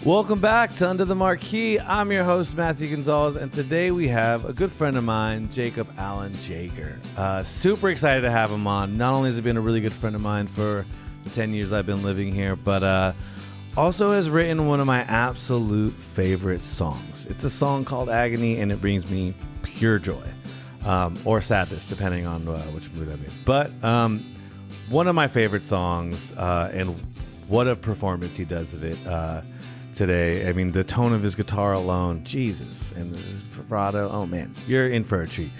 Welcome back to Under the Marquee. I'm your host, Matthew Gonzalez, and today we have a good friend of mine, Jacob Alan Jaeger. Super excited to have him on. Not only has he been a really good friend of mine for the 10 years I've been living here, but also has written one of my absolute favorite songs. It's a song called Agony, and it brings me pure joy, or sadness, depending on which mood I'm in. But one of my favorite songs, and what a performance he does of it today. I mean, the tone of his guitar alone, Jesus, and his vibrato, oh man, you're in for a treat.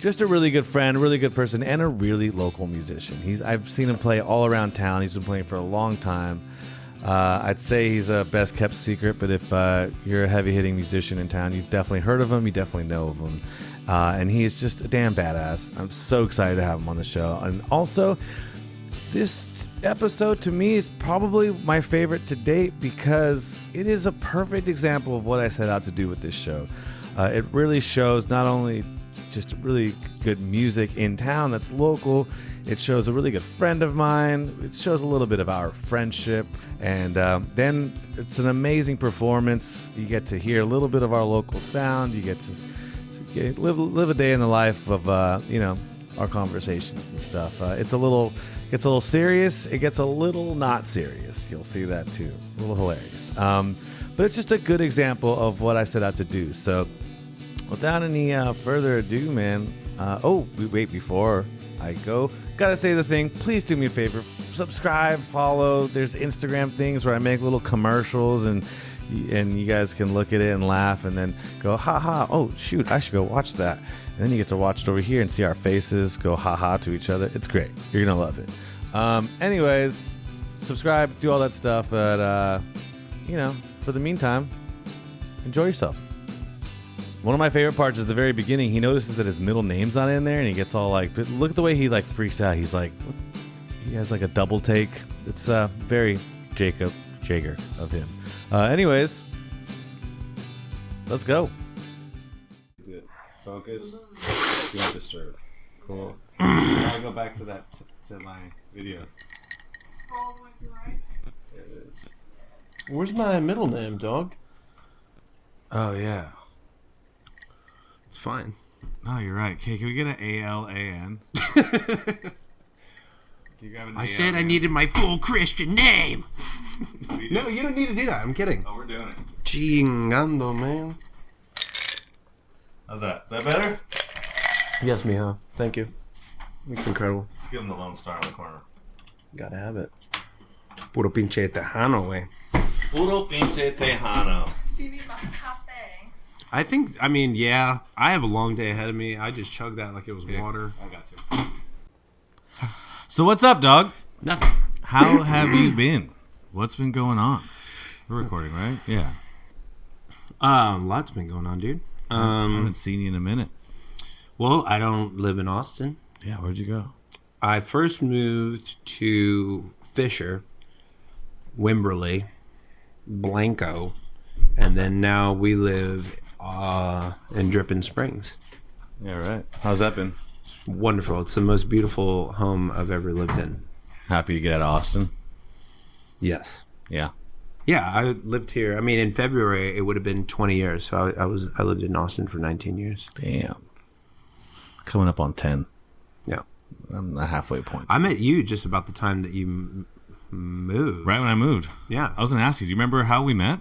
Just a really good friend, really good person, and a really local musician. I've seen him play all around town. He's been playing for a long time. I'd say he's a best kept secret, but if you're a heavy hitting musician in town, you've definitely heard of him, you definitely know of him. And he is just a damn badass. I'm so excited to have him on the show. And also, this episode to me is probably my favorite to date because it is a perfect example of what I set out to do with this show. It really shows not only just really good music in town that's local, it shows a really good friend of mine, it shows a little bit of our friendship, and then it's an amazing performance. You get to hear a little bit of our local sound, you get to live a day in the life of our conversations and stuff. It's a little serious. It gets a little not serious. You'll see that too. A little hilarious. But it's just a good example of what I set out to do. So without any further ado, man. Wait, before I go, gotta say the thing. Please do me a favor. Subscribe, follow. There's Instagram things where I make little commercials and you guys can look at it and laugh and then go, ha, oh, shoot, I should go watch that. And then you get to watch it over here and see our faces go ha to each other. It's great. You're going to love it. Anyways, subscribe, do all that stuff. But, for the meantime, enjoy yourself. One of my favorite parts is the very beginning. He notices that his middle name's not in there and he gets all like, look at the way he like freaks out. He's like, what? He has like a double take. It's very Jacob Jaeger of him. Anyways, let's go. Focus. Do not disturb. Cool. I'll go back to that to my video. Scroll all the way to the right. There it is. Where's my middle name, dog? Oh yeah. It's fine. Oh, you're right. Okay, can we get an ALAN? I said I needed my full Christian name. No, you don't need to do that. I'm kidding. Oh, we're doing it. Chingando, man. How's that? Is that better? Yes, mijo. Thank you. It's incredible. Let's give him the Lone Star in the corner. Gotta have it. Puro pinche tejano, way. Puro pinche tejano. Do you need más cafe? Yeah. I have a long day ahead of me. I just chugged that like it was water. I got you. So what's up, dog? Nothing. How have you been? What's been going on? We're recording, right? Yeah. Lots been going on, dude. I haven't seen you in a minute. Well, I don't live in Austin. Yeah, where'd you go? I first moved to Fisher, Wimberley, Blanco, and then now we live in Dripping Springs. Yeah, right. How's that been? It's wonderful. It's the most beautiful home I've ever lived in. Happy to get out of Austin? Yes. Yeah. Yeah, I lived here. I mean, in February, it would have been 20 years. So I lived in Austin for 19 years. Damn. Coming up on 10. Yeah. I'm the halfway point. I met you just about the time that you moved. Right when I moved. Yeah. I was going to ask you, do you remember how we met?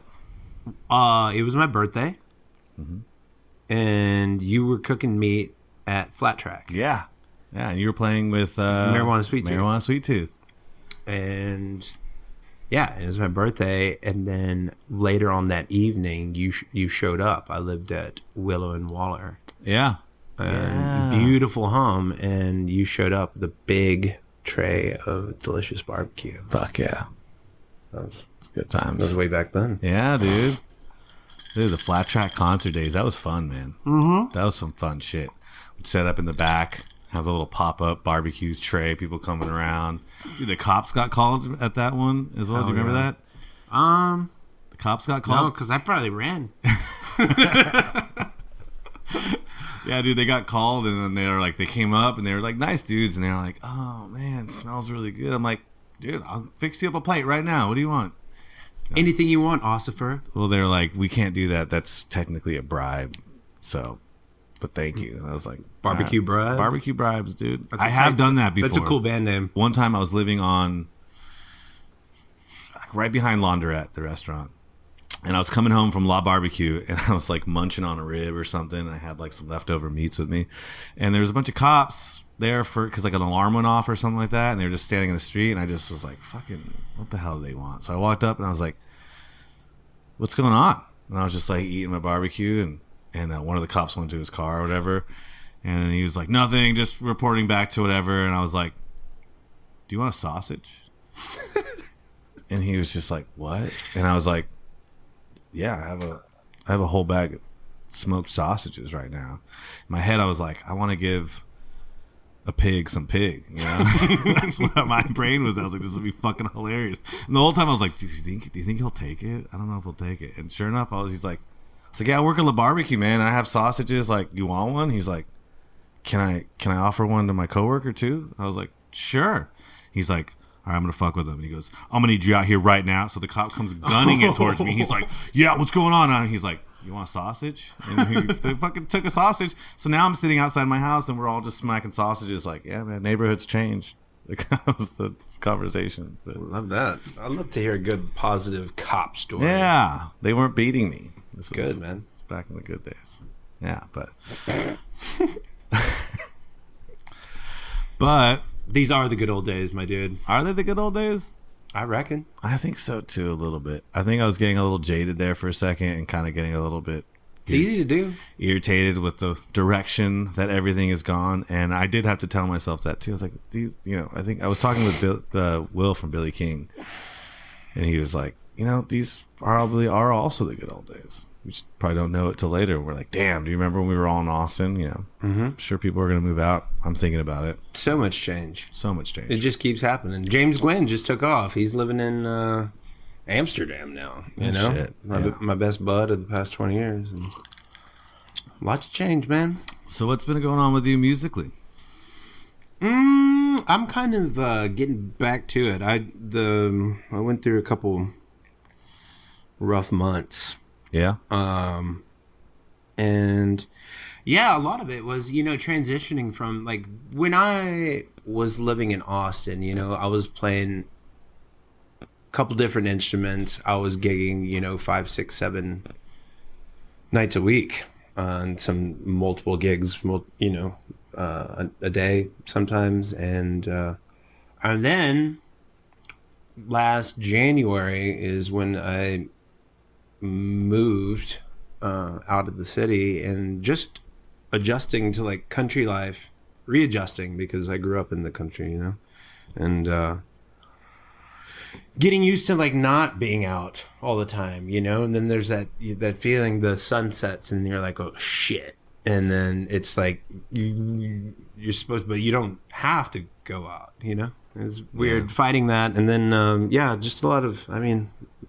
It was my birthday. Mm-hmm. And you were cooking meat at Flat Track. Yeah. Yeah, and you were playing with... Marijuana Sweet Tooth. Marijuana Sweet Tooth. And... yeah, it was my birthday, and then later on that evening, you showed up. I lived at Willow and Waller. Yeah. Beautiful home, and you showed up with a big tray of delicious barbecue. Fuck yeah. It's good times. That was way back then. Yeah, dude. Dude, the Flat Track concert days, that was fun, man. Mm-hmm. That was some fun shit. We'd set up in the back, have the little pop-up barbecue tray, people coming around. Dude, the cops got called at that one as well. Do you remember that? The cops got called? No, because I probably ran. Yeah, dude, they got called, and then they came up, and they were like, nice dudes, and they were like, oh, man, it smells really good. I'm like, dude, I'll fix you up a plate right now. What do you want? Anything you want, Ossifer. Well, they're like, we can't do that. That's technically a bribe. So, but thank you. And I was like, Barbecue bribe? Barbecue bribes, dude. That's I have done that before. That's a cool band name. One time I was living on, like, right behind Laundrette, the restaurant. And I was coming home from La Barbecue, and I was like munching on a rib or something. And I had like some leftover meats with me. And there was a bunch of cops there because like an alarm went off or something like that. And they were just standing in the street. And I just was like, fucking, what the hell do they want? So I walked up and I was like, what's going on? And I was just like eating my barbecue. And one of the cops went to his car or whatever. And he was like, nothing, just reporting back to whatever. And I was like, do you want a sausage? And he was just like, what? And I was like, yeah, I have a whole bag of smoked sausages right now. In my head, I was like, I want to give a pig some pig, you know? That's what my brain was. I was like, this will be fucking hilarious. And the whole time I was like, do you think he'll take it? I don't know if he'll take it. And sure enough, he's like, yeah, I work at La Barbecue, man. And I have sausages. Like, you want one? He's like, can I offer one to my coworker too? I was like, sure. He's like, all right, I'm going to fuck with him. And he goes, I'm going to need you out here right now. So the cop comes gunning it towards me. He's like, yeah, what's going on? And he's like, you want a sausage? And they fucking took a sausage. So now I'm sitting outside my house and we're all just smacking sausages like, yeah, man, neighborhood's changed. Like, that was the conversation. But, I love that. I'd love to hear a good, positive cop story. yeah, they weren't beating me. This Good, was man. back in the good days. Yeah, but... But... These are the good old days, my dude. Are they the good old days? I reckon. I think so too, a little bit. I think I was getting a little jaded there for a second and kind of getting a little bit It's easy to do. irritated with the direction that everything has gone. And I did have to tell myself that too. I was like, I think I was talking with Will from Billy King, and he was like, these probably are also the good old days. We just probably don't know it till later. We're like, damn, do you remember when we were all in Austin? I'm sure people are going to move out. I'm thinking about it. So much change. So much change. It just keeps happening. James Gwynn just took off. He's living in Amsterdam now. Shit. My best bud of the past 20 years. And lots of change, man. So what's been going on with you musically? I'm kind of getting back to it. I went through a couple rough months. Yeah. And yeah, a lot of it was, transitioning from like when I was living in Austin, I was playing a couple different instruments. I was gigging, 5, 6, 7 nights a week on some multiple gigs, a day sometimes. And then last January is when I moved out of the city and just adjusting to like country life, readjusting because I grew up in the country, and getting used to like not being out all the time, and then there's that feeling, the sun sets and you're like, oh shit, and then it's like you're supposed, but you don't have to go out, it's weird fighting that. And then just a lot of,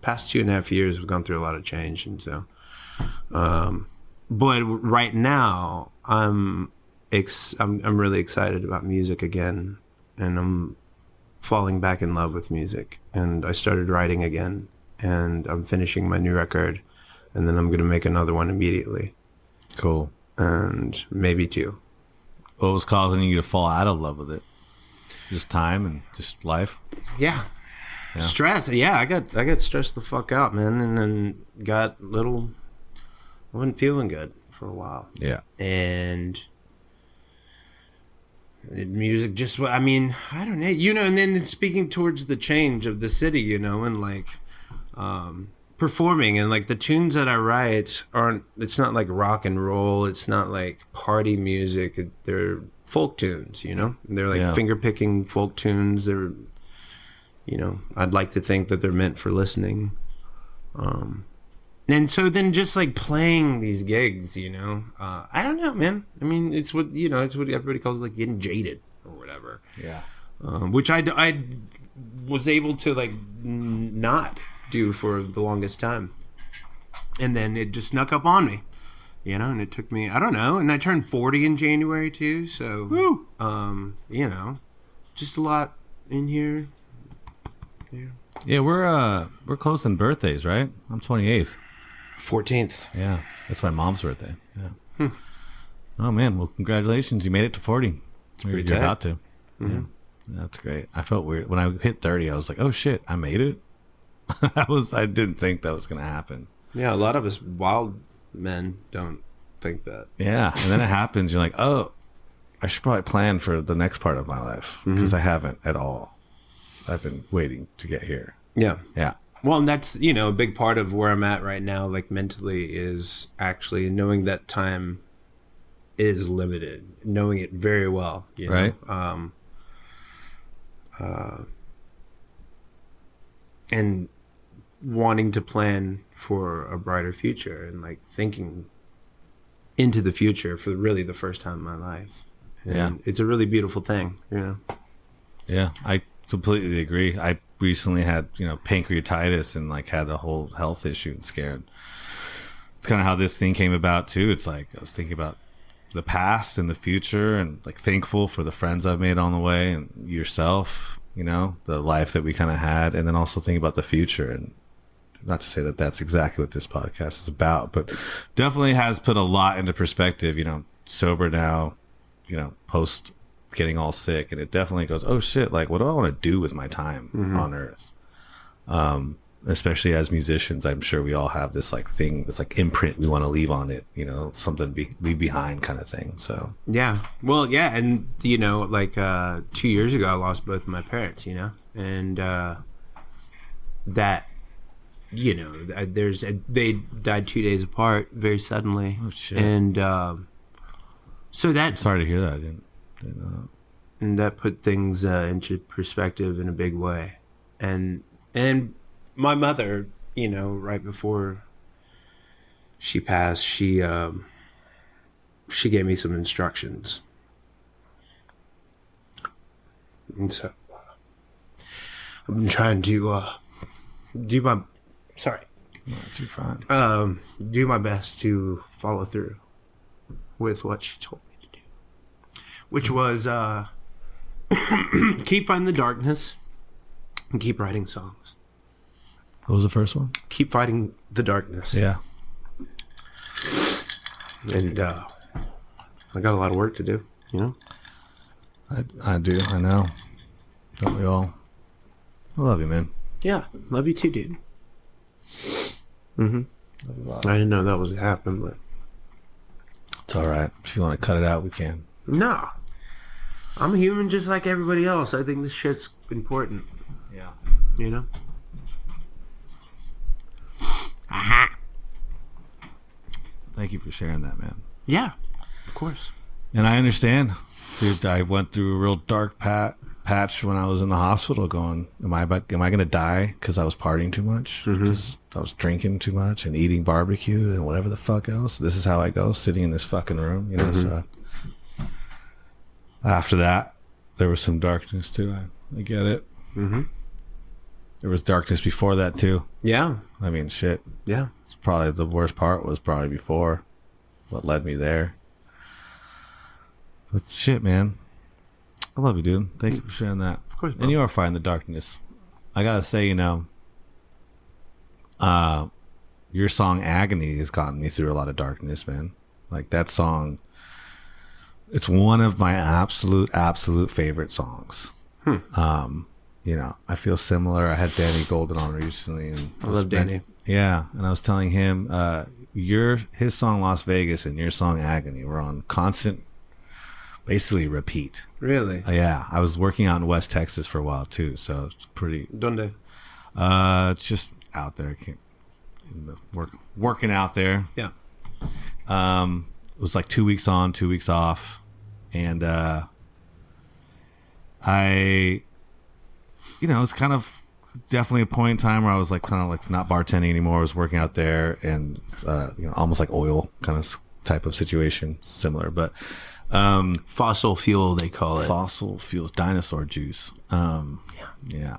past 2.5 years we've gone through a lot of change, and so but right now I'm really excited about music again, and I'm falling back in love with music, and I started writing again, and I'm finishing my new record, and then I'm going to make another one immediately. Cool. And maybe 2. What was causing you to fall out of love with it? Just time and just life? Yeah. Stress. Yeah, I got stressed the fuck out, man, and then I wasn't feeling good for a while. Yeah. And music just, I don't know, and then speaking towards the change of the city, and like performing, and like the tunes that I write it's not like rock and roll, it's not like party music, they're folk tunes, they're like finger picking folk tunes. They're, I'd like to think that they're meant for listening. And so then just like playing these gigs, I don't know, man. It's what, it's what everybody calls like getting jaded or whatever. Yeah. Which I was able to like not do for the longest time. And then it just snuck up on me, and it took me, I don't know. And I turned 40 in January too. So, woo! Just a lot in here. Yeah. Yeah, we're close in birthdays, right? I'm 28th. 14th. Yeah, that's my mom's birthday. Yeah. Oh man, well, congratulations! You made it to 40. You're tight. about to. Mm-hmm. Yeah. That's great. I felt weird when I hit 30. I was like, oh shit, I made it. I didn't think that was gonna happen. Yeah, a lot of us wild men don't think that. Yeah, and then it happens. You're like, oh, I should probably plan for the next part of my life because I haven't at all. I've been waiting to get here. Yeah. Yeah. Well, and that's, a big part of where I'm at right now, like mentally, is actually knowing that time is limited, knowing it very well, Right. And wanting to plan for a brighter future and like thinking into the future for really the first time in my life. And Yeah. it's a really beautiful thing, Yeah, I completely agree. I recently had, pancreatitis and like had a whole health issue and scared. It's kind of how this thing came about too. It's like I was thinking about the past and the future and like thankful for the friends I've made on the way and yourself, the life that we kind of had, and then also think about the future. And not to say that that's exactly what this podcast is about, but definitely has put a lot into perspective, sober now, post getting all sick, and it definitely goes, oh shit, like what do I want to do with my time on earth? Especially as musicians, I'm sure we all have this like thing, this like imprint we want to leave on it, something leave behind kind of thing. So yeah. Well, yeah. And, like 2 years ago, I lost both of my parents, and that, they died 2 days apart very suddenly. Oh, shit. And so that, sorry to hear that. I didn't know that. and that put things into perspective in a big way. And my mother, right before she passed, she gave me some instructions. And so I've been trying to do my You're fine. do my best to follow through with what she told me to do, which was keep fighting the darkness and keep writing songs. What was the first one? Keep fighting the darkness. Yeah. And I got a lot of work to do, I do. I know. Don't we all? I love you, man. Yeah, love you too, dude. Love you a lot. I didn't know that was happening, but It's all right. If you want to cut it out, we can. no, I'm a human just like everybody else. I think this shit's important, Yeah. Aha. Thank you for sharing that, man. Yeah, of course. And I understand, dude. I went through a real dark patch when I was in the hospital. Going, am I going to die because I was partying too much? Because I was drinking too much and eating barbecue and whatever the fuck else. This is how I go, sitting in this fucking room, So after that, there was some darkness too. I get it. There was darkness before that too. Yeah, I mean, shit. yeah. It's probably the worst part was probably before what led me there. But shit, man. I love you, dude. Thank you for sharing that. Of course, bro. And you are fighting the darkness. I gotta say, your song Agony has gotten me through a lot of darkness, man. Like that song, it's one of my absolute favorite songs. I feel similar. I had Danny Golden on recently, and I love Danny. Yeah, and I was telling him, his song Las Vegas and your song Agony were on constant, basically repeat. Really? Yeah, I was working out in West Texas for a while too, so it's pretty. Donde? It's just out there, working out there. Yeah. It was like 2 weeks on, 2 weeks off, and it's kind of definitely a point in time where I was like kind of like not bartending anymore. I was working out there, and almost like oil kind of type of situation, similar, but Fossil fuel, they call it. fossil fuels, dinosaur juice. Yeah.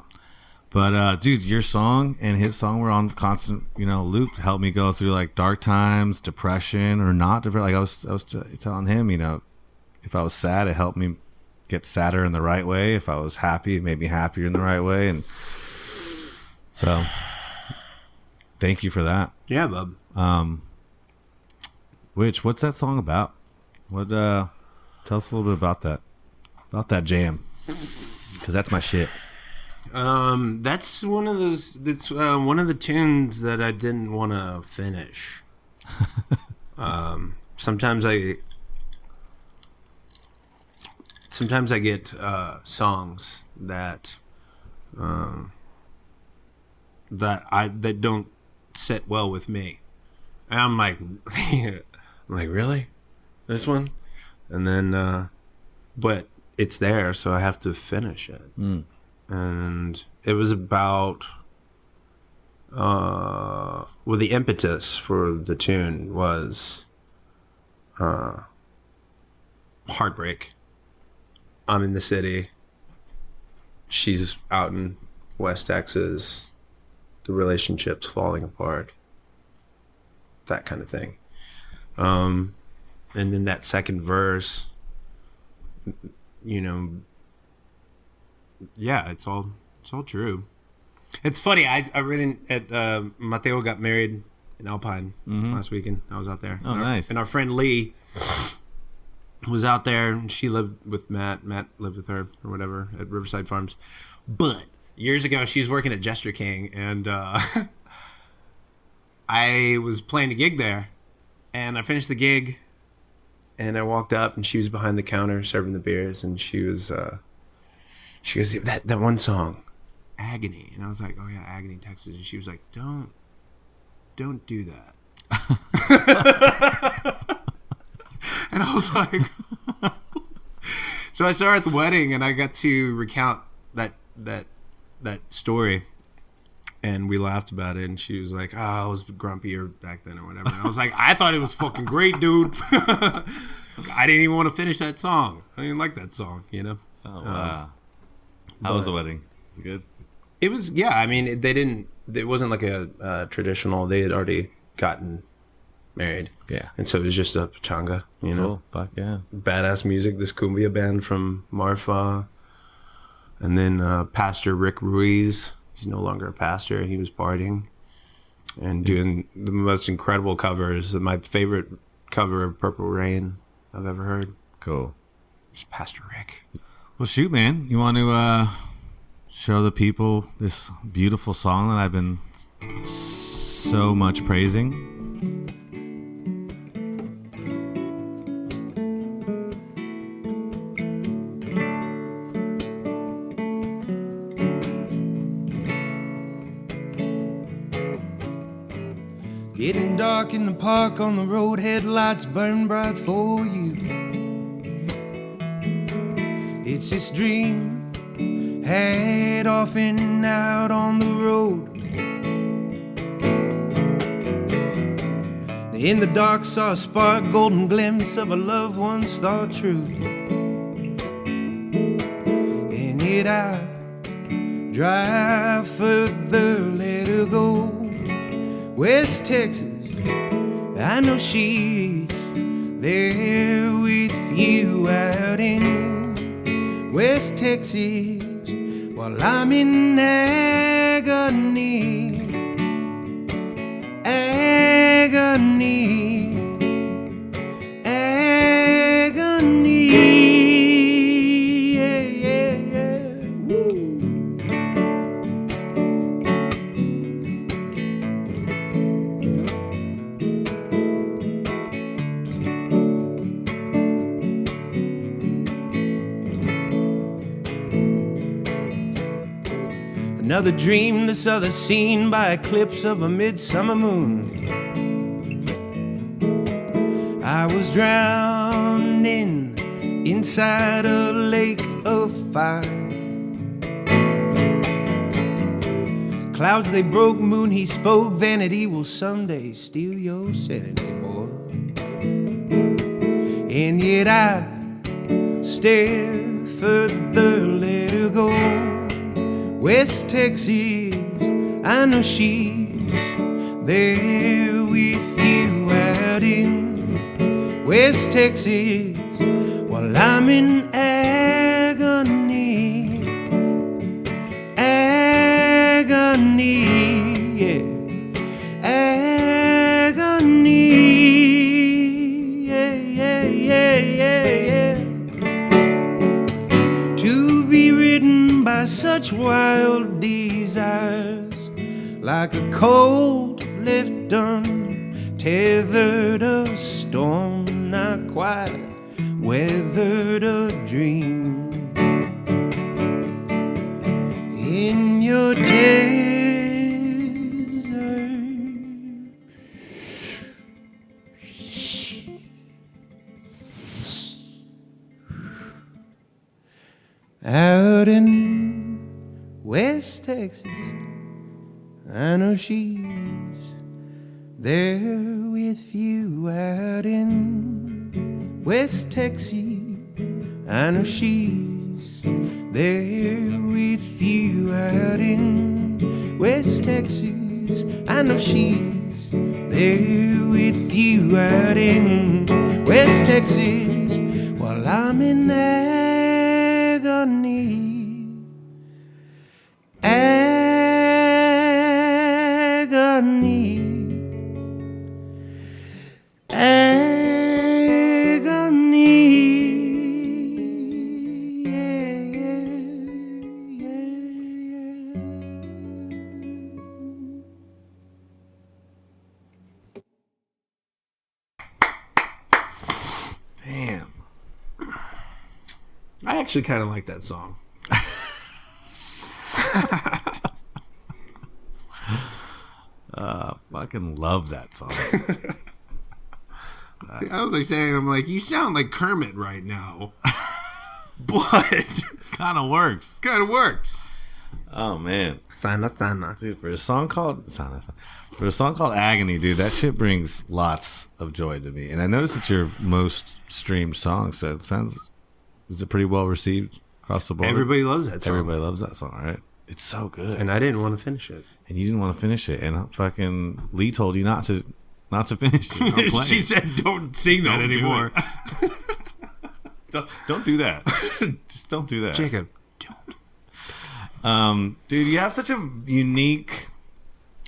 But dude, your song and his song were on constant, loop to help me go through like dark times, depression, or not. Like I was telling him, if I was sad, it helped me get sadder in the right way. If I was happy, it made me happier in the right way. And So thank you for that. Yeah, bub. What's that song about? What tell us a little bit about that jam, because that's my shit. That's one of those. That's one of the tunes that I didn't want to finish. Sometimes I get songs that that don't sit well with me, and I'm like, really, this one, and then but it's there, so I have to finish it. And it was about the impetus for the tune was heartbreak. I'm in the city, she's out in West Texas, the relationship's falling apart, that kind of thing. And then that second verse, yeah, it's all true. It's funny. I read at Mateo got married in Alpine last weekend. I was out there. Oh, nice. And our friend Lee was out there, and she lived with Matt. Matt lived with her or whatever at Riverside Farms. But years ago, she's working at Jester King, and I was playing a gig there, and I finished the gig, and I walked up, and she was behind the counter serving the beers, and she goes, that one song, Agony. And I was like, oh yeah, Agony, Texas. And she was like, don't do that. And I was like, so I saw her at the wedding, and I got to recount that story, and we laughed about it, and she was like, I was grumpier back then or whatever. And I was like, I thought it was fucking great, dude. I didn't even want to finish that song. I didn't like that song, Oh, wow. How was the wedding? Was it good? It was, yeah. I mean, it wasn't like a traditional, they had already gotten married. Yeah. And so it was just a pachanga, Cool. Fuck yeah. Badass music, this cumbia band from Marfa. And then Pastor Rick Ruiz, he's no longer a pastor, he was partying and doing the most incredible covers. My favorite cover of Purple Rain I've ever heard. Cool. It's Pastor Rick. Well, shoot, man. You want to show the people this beautiful song that I've been so much praising? Getting dark in the park on the road, headlights burn bright for you. It's this dream, head off and out on the road. In the dark saw a spark, golden glimpse of a love once thought true. And yet I drive further, let her go. West Texas, I know she's there with you out in West Texas, while I'm in agony, agony, agony, yeah, yeah, yeah. Woo. Another dream, this other seen by eclipse of a midsummer moon. I was drowning inside a lake of fire. Clouds they broke, moon he spoke, vanity will someday steal your sanity, boy. And yet I stare further, let her go. West Texas, I know she's there with you out in West Texas, while I'm in agony, agony. like a cold Lifton, tethered a storm, not quite weathered a dream. In your desert, out in West Texas, I know she's there with you. Out in West Texas, I know she's there with you. Out in West Texas, I know she's there with you. Out in West Texas, while I'm in agony. Agony, agony, yeah, yeah, yeah. Damn. I actually kind of like that song. Fucking love that song. I was like saying, I'm like, you sound like Kermit right now, but Kind of works. kind of works. Oh man, Sana. dude, for a song called Agony, dude, that shit brings lots of joy to me. And I noticed it's your most streamed song, so is it pretty well received across the board? Everybody loves that song. Everybody loves that song, right? It's so good. And I didn't want to finish it. And you didn't want to finish it, and fucking Lee told you not to finish it. Don't play She it. said, "Don't sing that Don't do anymore." Don't do that. Just don't do that. Jacob, don't. Dude, you have such a unique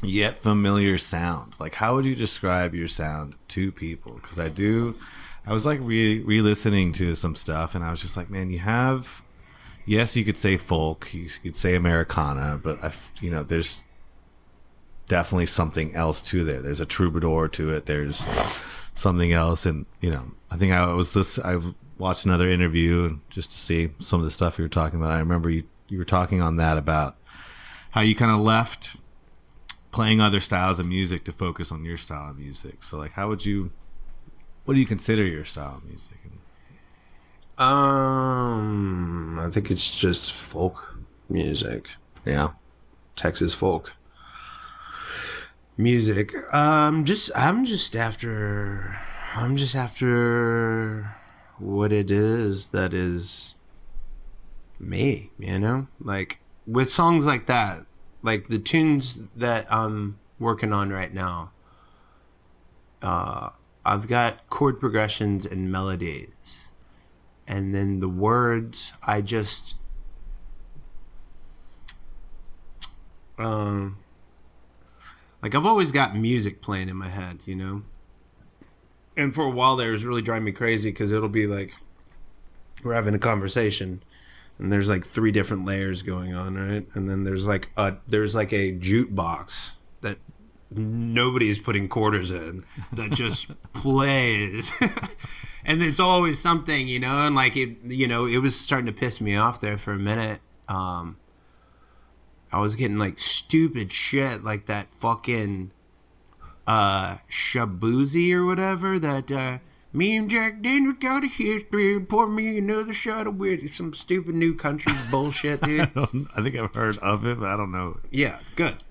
yet familiar sound. Like, how would you describe your sound to people? Because I was like re-listening to some stuff, and I was just like, man, you have, yes, you could say folk, you could say Americana, but there's definitely something else to there. There's a troubadour to it. There's something else, and I think I watched another interview just to see some of the stuff you were talking about. I remember you were talking on that about how you kind of left playing other styles of music to focus on your style of music. So, like, what do you consider your style of music? I think it's just folk music. Yeah. Texas folk music. I'm just after what it is that is me, like with songs like that, like the tunes that I'm working on right now. I've got chord progressions and melodies, and then the words I just like I've always got music playing in my head, and for a while there, it was really driving me crazy because it'll be like we're having a conversation and there's like 3 different layers going on, right? And then there's like a jukebox that nobody's putting quarters in that just plays. And it's always something, and like it was starting to piss me off there for a minute. I was getting like stupid shit like that fucking Shabuzi or whatever, that me and Jack Daniels got a history, pour me another shot of whiskey, some stupid new country bullshit, dude. I think I've heard of it, but I don't know. Yeah, good.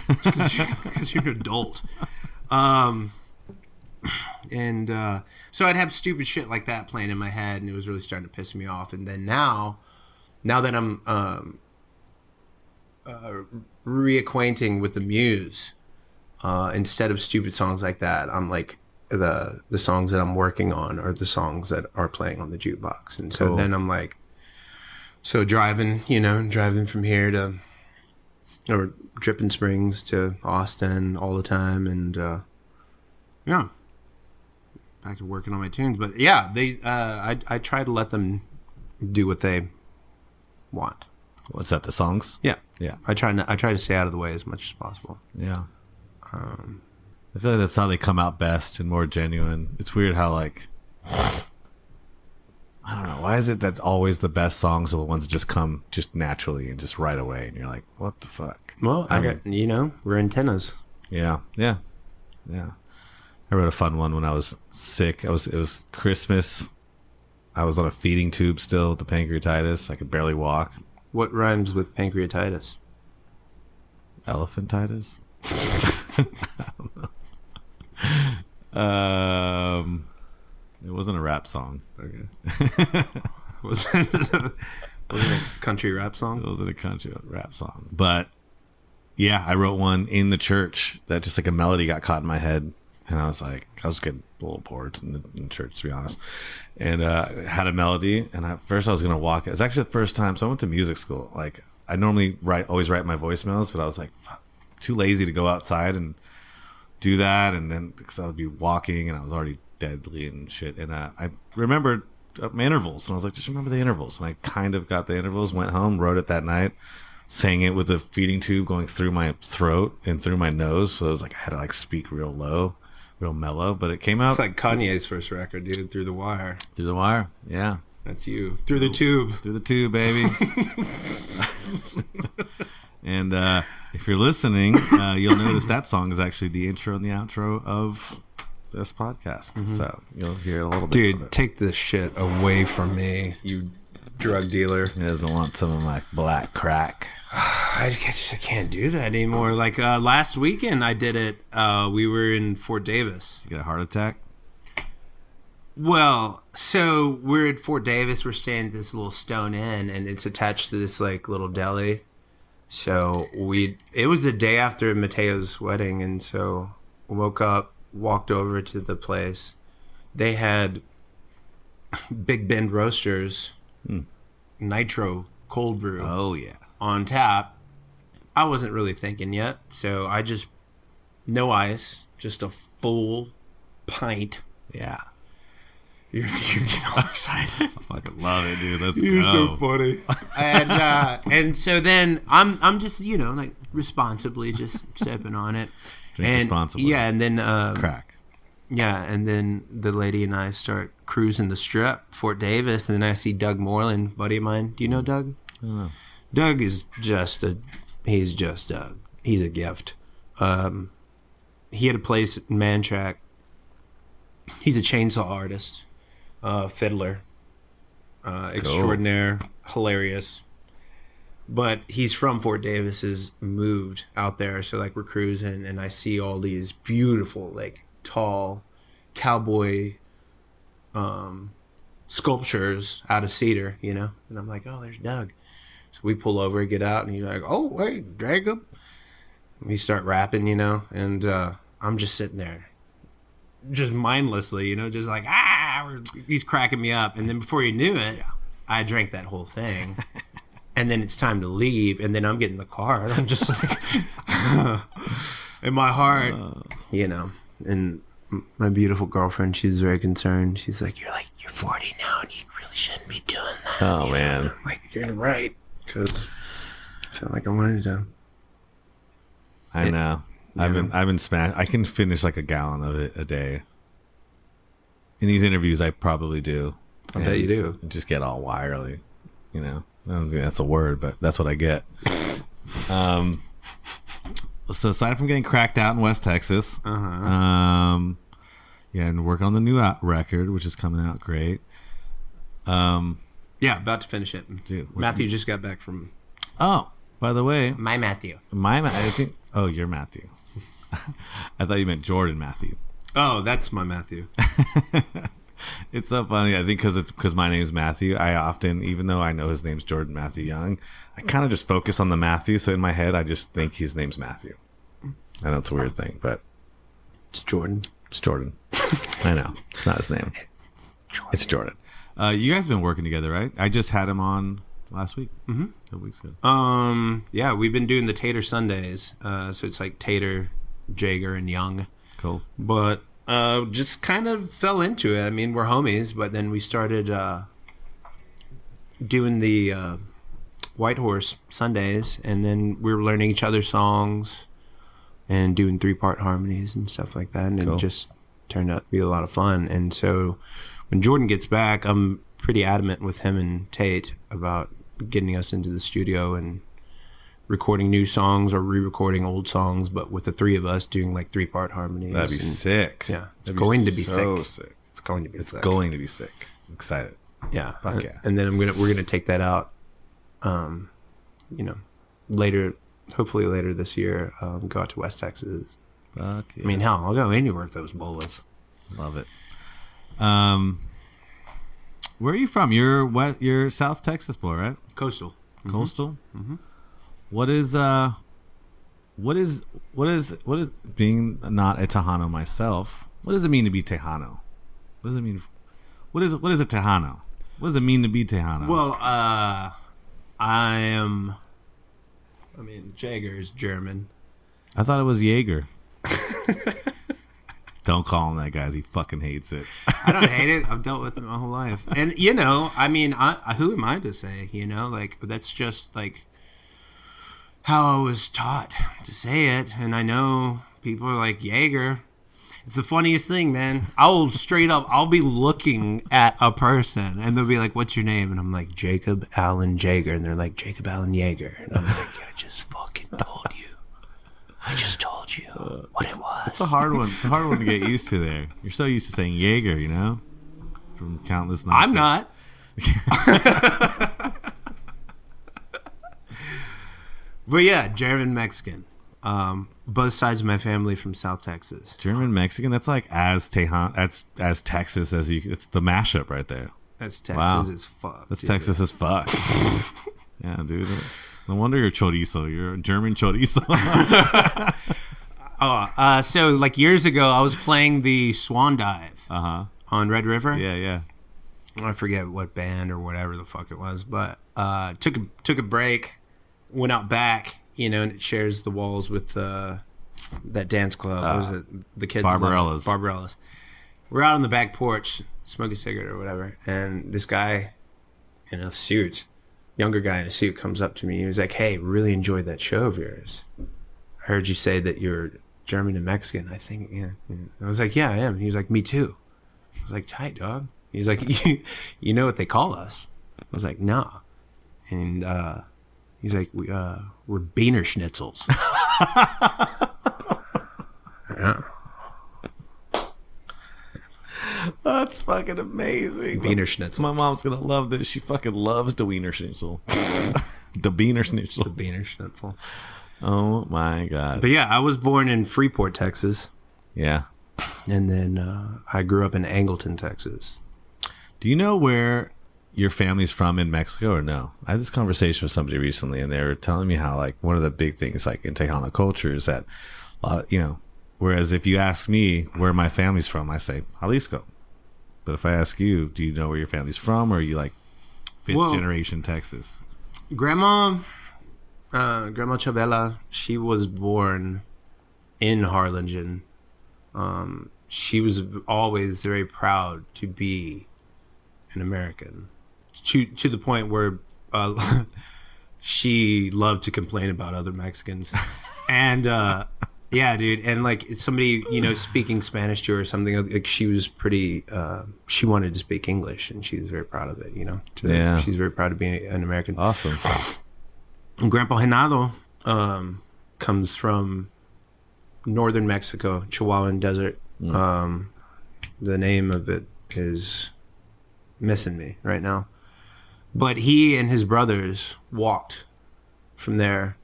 Because you're an adult. So I'd have stupid shit like that playing in my head, and it was really starting to piss me off. And then now that I'm reacquainting with the muse, instead of stupid songs like that, I'm like, the songs that I'm working on are the songs that are playing on the jukebox. And so then I'm like, driving from here to, or Dripping Springs to Austin all the time, and back to working on my tunes. But yeah, I try to let them do what they want. What's that? The songs? Yeah. Yeah. I try to stay out of the way as much as possible. Yeah. I feel like that's how they come out best and more genuine. It's weird how like I don't know, why is it that always the best songs are the ones that just come just naturally and just right away, and you're like, what the fuck? Well, we're antennas. Yeah. I wrote a fun one when I was sick. It was Christmas. I was on a feeding tube still with the pancreatitis. I could barely walk. What rhymes with pancreatitis? Elephantitis? I don't know. It wasn't a rap song. Okay. Was it a country rap song? It wasn't a country rap song. But yeah, I wrote one in the church that just like a melody got caught in my head. And I was getting a little bored in church, to be honest. And had a melody. And at first I was going to walk. It was actually the first time. So I went to music school. Like I normally always write my voicemails, but I was like, fuck, too lazy to go outside and do that. And then because I would be walking and I was already deadly and shit. And I remembered my intervals. And I was like, just remember the intervals. And I kind of got the intervals, went home, wrote it that night. Sang it with a feeding tube going through my throat and through my nose. So it was like I had to like speak real low. Real mellow, but it came out. It's like Kanye's first record, dude. Through the Wire. Through the Wire, yeah. That's you. Through the tube. Through the tube, baby. And if you're listening, you'll notice that song is actually the intro and the outro of this podcast. Mm-hmm. So you'll hear a little bit. Dude, of it. Take this shit away from me, you drug dealer. He doesn't want some of my black crack. I can't do that anymore. Like last weekend, I did it. We were in Fort Davis. You get a heart attack? Well, so we're at Fort Davis. We're staying at this little Stone Inn, and it's attached to this like little deli. So it was the day after Mateo's wedding, and so woke up, walked over to the place. They had Big Bend Roasters, Nitro cold brew. Oh yeah. On tap. I wasn't really thinking yet, so I just no ice, just a full pint. Yeah. You're getting all excited. I fucking love it, dude. Let's You're go. so funny. And so then I'm just like responsibly just sipping on it. Drink responsibly. Yeah, and then crack. Yeah, and then the lady and I start cruising the strip, Fort Davis, and then I see Doug Moreland, buddy of mine. Do you know Doug? I don't know. Doug is he's a gift. He had a place in Manchac. He's a chainsaw artist, fiddler, extraordinaire, hilarious. But he's from Fort Davis, has moved out there. So like we're cruising and I see all these beautiful, like tall cowboy sculptures out of cedar, and I'm like, oh, there's Doug. So we pull over, get out, and he's like, oh, hey, Jacob. We start rapping, and I'm just sitting there, just mindlessly, just like, he's cracking me up. And then before you knew it, I drank that whole thing. And then it's time to leave, and then I'm getting in the car, and I'm just like, in my heart, and my beautiful girlfriend, she's very concerned. She's like, you're 40 now, and you really shouldn't be doing that. Oh, man. I'm like, you're right. Because I felt like I wanted to. I know. I've been smashed. I can finish like a gallon of it a day. In these interviews, I probably do. I bet you do. Just get all wirely, I don't think that's a word, but that's what I get. So aside from getting cracked out in West Texas, and working on the new record, which is coming out great. Yeah, about to finish it. Dude, Matthew just got back from... Oh, by the way... My Matthew. I think... Oh, you're Matthew. I thought you meant Jordan Matthew. Oh, that's my Matthew. It's so funny. I think because my name's Matthew, I often, even though I know his name's Jordan Matthew Young, I kind of just focus on the Matthew. So in my head, I just think his name's Matthew. I know it's a weird thing, but... It's Jordan. It's Jordan. I know. It's not his name. It's Jordan. You guys have been working together, right? I just had him on last week. Mm-hmm. A couple weeks ago. Yeah, we've been doing the Tater Sundays. So it's like Tater, Jaeger, and Young. Cool. But just kind of fell into it. I mean, we're homies, but then we started doing the Whitehorse Sundays, and then we were learning each other's songs and doing 3-part harmonies and stuff like that, and it just turned out to be a lot of fun. And so when Jordan gets back, I'm pretty adamant with him and Tate about getting us into the studio and recording new songs or re-recording old songs, but with the three of us doing like 3-part harmonies. That'd be sick. Yeah, it's That'd going to be so sick. sick. It's going to be It's sick. going to be sick. I'm excited. Yeah. Fuck yeah. And then we're gonna take that out, later, hopefully later this year. Go out to West Texas. Fuck yeah. I mean, hell, I'll go anywhere with those bolas. Love it. Where are you from? You're South Texas boy, right? Coastal. Coastal. Mm-hmm. What is being not a Tejano myself? What does it mean to be Tejano? What does it mean? What is a Tejano? What does it mean to be Tejano? Well, Jaeger is German. I thought it was Jaeger. Don't call him that, guys. He fucking hates it. I don't hate it. I've dealt with it my whole life. And, who am I to say, that's just like how I was taught to say it. And I know people are like, Jaeger. It's the funniest thing, man. I'll be looking at a person and they'll be like, what's your name? And I'm like, Jacob Alan Jaeger. And they're like, Jacob Alan Jaeger. And I'm like, I just fucking told you. I just told you what it was. It's a hard one. It's a hard one to get used to there. You're so used to saying Jaeger, from countless nights. I'm not. But yeah, German Mexican. Both sides of my family from South Texas. German Mexican. That's like as Texas as you. It's the mashup right there. That's Texas as fuck. That's dude. Texas as fuck. Yeah, dude. No wonder you're chorizo. You're a German chorizo. So like years ago, I was playing the Swan Dive on Red River. Yeah. I forget what band or whatever the fuck it was, but took a break, went out back, and it shares the walls with that dance club. What was it? The kids. Barbarella's. We're out on the back porch, smoking a cigarette or whatever, and this guy in a suit, younger guy in a suit, comes up to me. He was like, "Hey, really enjoyed that show of yours. I heard you say that you're German and Mexican. I think, yeah." I was like, "Yeah, I am." He was like, "Me too." I was like, "Tight, dog." He's like, you know what they call us?" I was like, "Nah." And he's like, we're Beaner Schnitzels. Yeah. That's fucking amazing. Wiener Schnitzel. My mom's gonna love this. She fucking loves the Wiener Schnitzel. The Wiener Schnitzel. The Wiener Schnitzel. Oh my god. But yeah, I was born in Freeport, Texas. Yeah. And then I grew up in Angleton, Texas. Do you know where your family's from in Mexico or no? I had this conversation with somebody recently and they were telling me how like one of the big things like in Tejano culture is that a lot of, whereas if you ask me where my family's from, I say Jalisco. But if I ask you, do you know where your family's from, or are you like fifth generation Texas? Grandma Chavela, she was born in Harlingen. She was always very proud to be an American, to the point where she loved to complain about other Mexicans. And yeah, dude, and like it's somebody speaking Spanish to her or something, like she was pretty. She wanted to speak English, and she was very proud of it. Yeah, she's very proud to be an American. Awesome. And Grandpa Genado comes from northern Mexico, Chihuahuan Desert. The name of it is missing me right now, but he and his brothers walked from there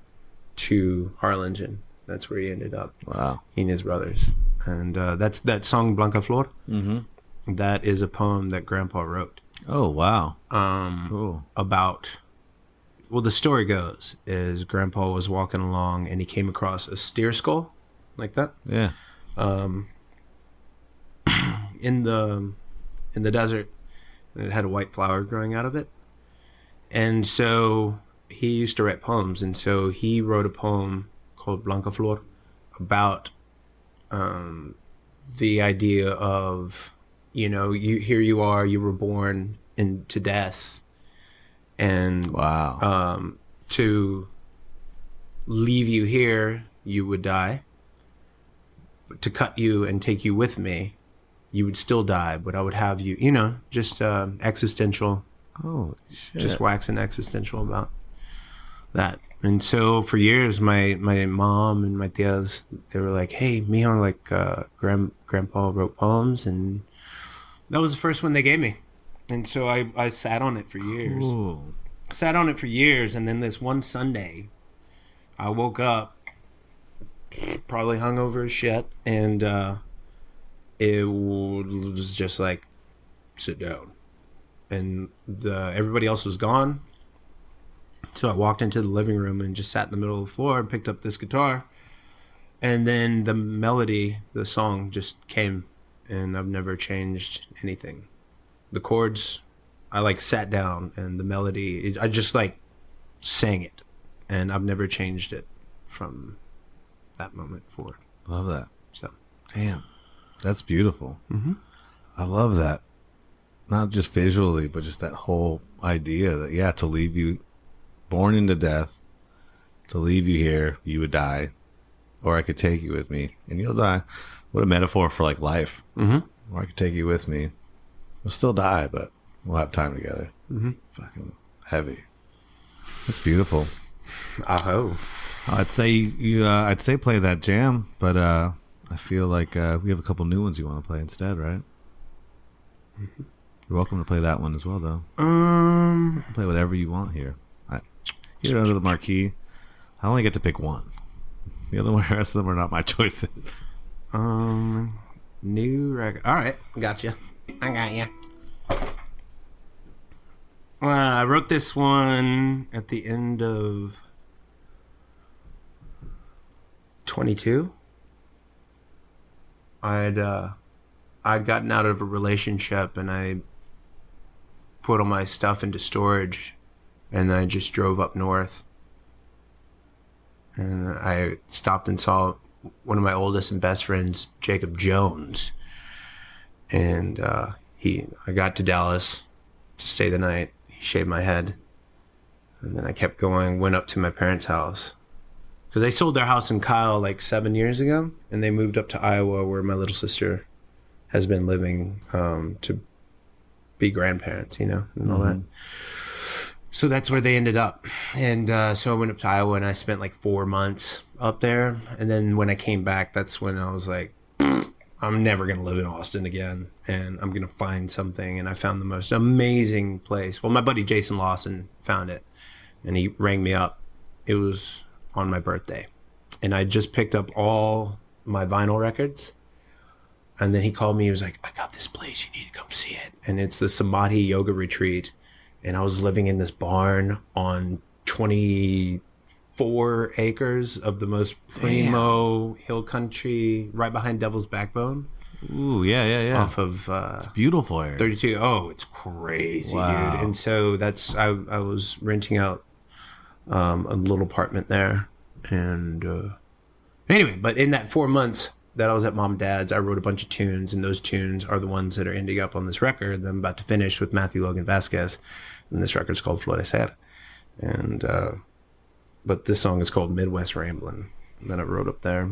to Harlingen. That's where he ended up. Wow. He and his brothers. And that's that song Blanca Flor. Mm-hmm. That is a poem that Grandpa wrote. Oh, wow. Cool. About, well, the story goes is Grandpa was walking along and he came across a steer skull like that. Yeah. In the desert. And it had a white flower growing out of it. And so he used to write poems. And so he wrote a poem called Blanca Flor about the idea of, you were born into death. And wow. to leave you here, you would die. But to cut you and take you with me, you would still die, but I would have you, just existential, Oh shit! just waxing existential about that. And so for years, my mom and my tias, they were like, "Hey, mijo, like grandpa wrote poems," and that was the first one they gave me. And so I sat on it for years. Ooh. Sat on it for years, and then this one Sunday, I woke up, probably hungover as shit, and it was just like, sit down. And everybody else was gone. So I walked into the living room and just sat in the middle of the floor and picked up this guitar. And then the melody, the song just came, and I've never changed anything. The chords, I like sat down, and the melody, I just like sang it. And I've never changed it from that moment forward. Love that. So, Damn, that's beautiful. Mhm. I love that. Not just visually, but just that whole idea that to leave you born into death, to leave you here, you would die, or I could take you with me and you'll die. What a metaphor for like life. Mm-hmm. Or I could take you with me. We'll still die, but we'll have time together. Mm-hmm. Fucking heavy. That's beautiful. Oh. I'd say I'd say play that jam, but I feel like we have a couple new ones you want to play instead, right? Mm-hmm. You're welcome to play that one as well, though. Play whatever you want here. Here Under the Marquee, I only get to pick one. The rest of them are not my choices. New record. All right, gotcha. I got you. Well, I wrote this one at the end of 22. I'd gotten out of a relationship, and I put all my stuff into storage, and I just drove up north, and I stopped and saw one of my oldest and best friends, Jacob Jones, and I got to Dallas to stay the night. He shaved my head, and then I kept going, went up to my parents' house, because they sold their house in Kyle like 7 years ago, and they moved up to Iowa, where my little sister has been living, to be grandparents, and all that. So that's where they ended up. And so I went up to Iowa, and I spent like 4 months up there. And then when I came back, that's when I was like, I'm never going to live in Austin again, and I'm going to find something. And I found the most amazing place. Well, my buddy Jason Lawson found it, and he rang me up. It was on my birthday, and I just picked up all my vinyl records. And then he called me. He was like, I got this place. You need to come see it. And it's the Samadhi Yoga Retreat. And I was living in this barn on 24 acres of the most primo hill country, right behind Devil's Backbone. Ooh, yeah. Off of It's beautiful area. 32. Oh, it's crazy, Wow. dude. And so I was renting out a little apartment there. And anyway, but in that 4 months that I was at Mom and Dad's, I wrote a bunch of tunes, and those tunes are the ones that are ending up on this record that I'm about to finish with Matthew Logan Vasquez. And this record's called Florecer. And but this song is called Midwest Ramblin' that I wrote up there.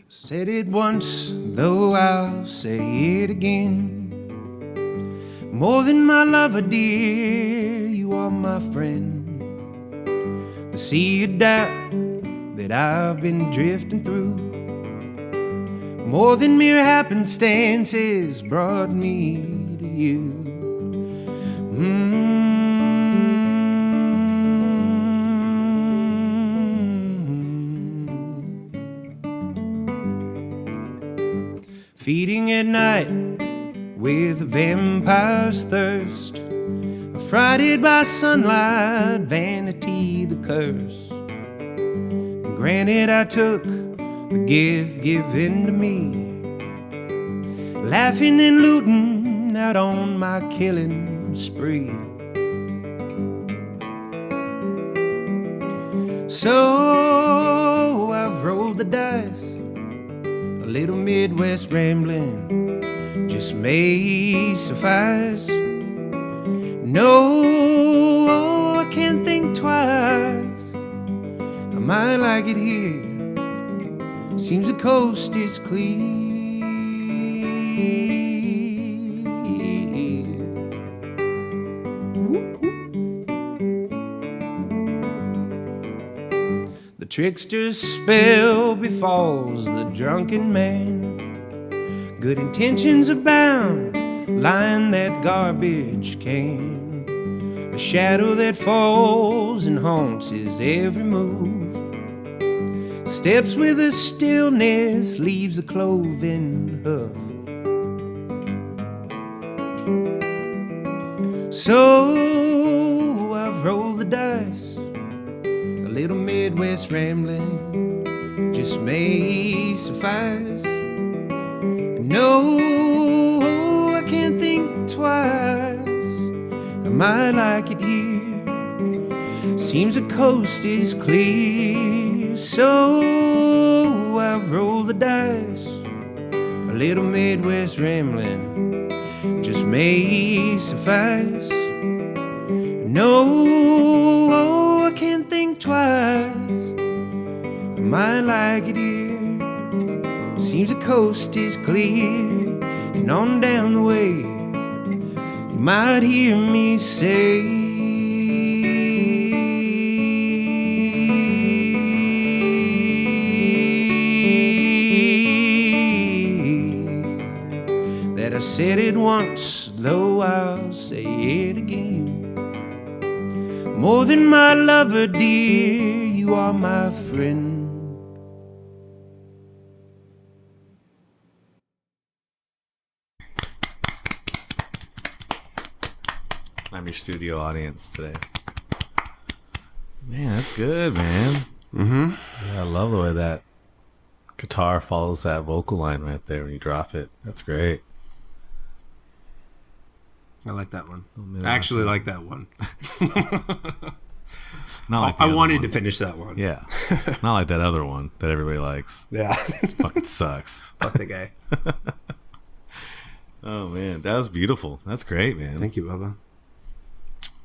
Said it once, though I'll say it again. More than my lover, dear, you are my friend. The sea of doubt that I've been drifting through, more than mere happenstances, brought me to you. Feeding at night with a vampire's thirst, frighted by sunlight, vanity the curse. Granted, I took the gift given to me, laughing and looting out on my killing spree. So I've rolled the dice, little Midwest rambling just may suffice. No, I can't think twice. I might like it here. Seems the coast is clear. The trickster's spell befalls the drunken man. Good intentions abound, line that garbage can. A shadow that falls and haunts his every move. Steps with a stillness, leaves a cloven hoof. So I've rolled the dice, a little Midwest rambling just may suffice. No, I can't think twice. I might like it here. Seems the coast is clear. So I've rolled the dice, a little Midwest rambling just may suffice. No, I can't think twice. I might like it here. Seems the coast is clear, and on down the way, you might hear me say that I said it once, though I'll say it again. More than my lover, dear, you are my friend. I'm your studio audience today. Man, that's good, man. Mm-hmm. Yeah, I love the way that guitar follows that vocal line right there when you drop it. That's great. I like that one. man, I actually like that one. Not like the I other wanted one. to finish that one. Yeah. Not like that other one that everybody likes. Yeah. Fucking sucks. Fuck the guy. Oh, man. That was beautiful. That's great, man. Thank you, Bubba.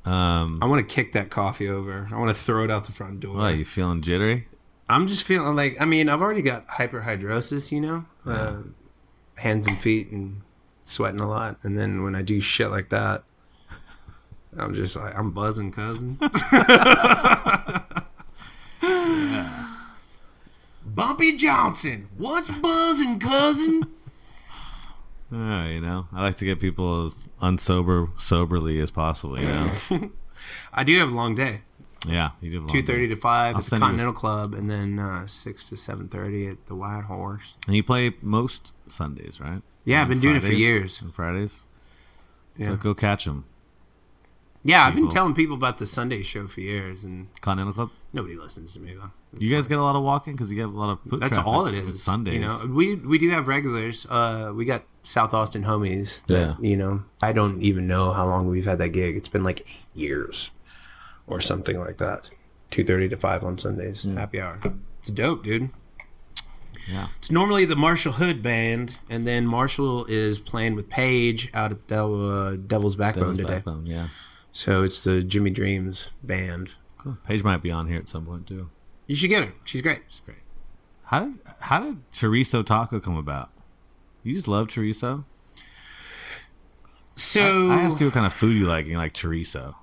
I want to kick that coffee over. I want to throw it out the front door. What, you feeling jittery? I'm just feeling like, I mean, I've already got hyperhidrosis, you know? Hands and feet and sweating a lot. And then when I do shit like that, I'm just like, I'm buzzing, cousin. Yeah. Bumpy Johnson, what's buzzing, cousin? You know, I like to get people as soberly as possible, you know? I do have a long day. Yeah, you do. 2:30 to 5 I'll at the send you Continental Club, and then 6 to 7:30 at the White Horse. And you play most Sundays, right? Yeah, I've been doing it for Fridays? years. On Fridays? Yeah. So go catch them. Yeah, I've been People. telling people about the Sunday show for years, and Continental Club? nobody listens to me, though. You guys get a lot of walking because you get a lot of foot That's traffic all it on is. Sundays. You know, we do have regulars. We got South Austin homies. Yeah. You know, I don't even know how long we've had that gig. It's been like 8 years or something like that. 2:30 to 5 on Sundays. Happy hour. It's dope, dude. Yeah. It's normally the Marshall Hood band, and then Marshall is playing with Paige out at Devil's Backbone Devil's today. Backbone, yeah. So it's the Jimmy Dreams band. Cool. Paige might be on here at some point too. You should get her. She's great. It's great. How did chorizo taco come about? You just love chorizo? So I asked you what kind of food you like, and you like chorizo.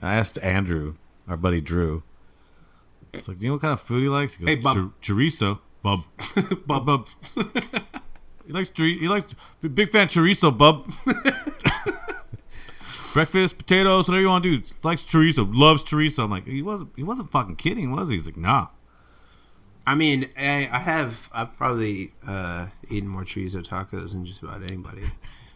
I asked Andrew, our buddy Drew. It's like, do you know what kind of food he likes? He goes, Hey, bub. Chorizo, bub, bub. He likes big fan chorizo, bub. Breakfast, potatoes, whatever you want to do. Likes chorizo, loves chorizo. I'm like, he wasn't fucking kidding, was he? He's like, nah. I mean, I've probably eaten more chorizo tacos than just about anybody.